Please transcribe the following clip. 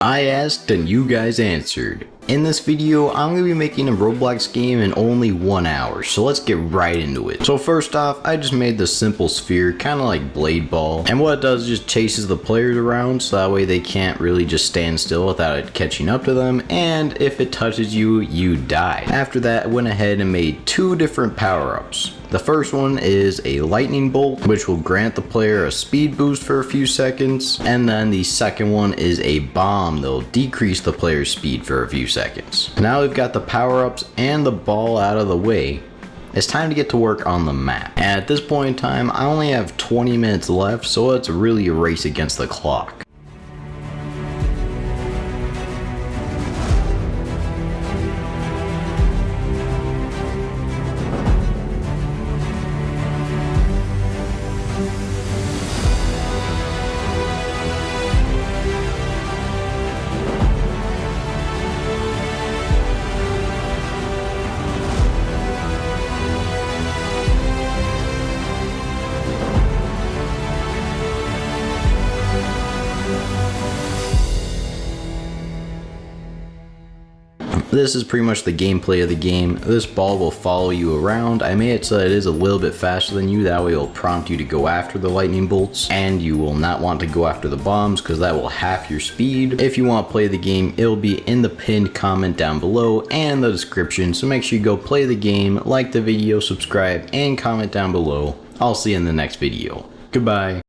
I asked and you guys answered. In this video, I'm going to be making a Roblox game in only 1 hour, so let's get right into it. So first off, I just made this simple sphere, kind of like Blade Ball, and what it does is just chases the players around, so that way they can't really just stand still without it catching up to them, and if it touches you, you die. After that, I went ahead and made 2 different power-ups. The first one is a lightning bolt, which will grant the player a speed boost for a few seconds, and then the second one is a bomb that will decrease the player's speed for a few seconds. Now we've got the power-ups and the ball out of the way. It's time to get to work on the map. And at this point in time, I only have 20 minutes left, so let's really race against the clock. This is pretty much the gameplay of the game. This ball will follow you around. I made it so that it is a little bit faster than you, that way it will prompt you to go after the lightning bolts, and you will not want to go after the bombs because that will half your speed. If you want to play the game, it will be in the pinned comment down below and the description, so make sure you go play the game, like the video, subscribe, and comment down below. I'll see you in the next video. Goodbye.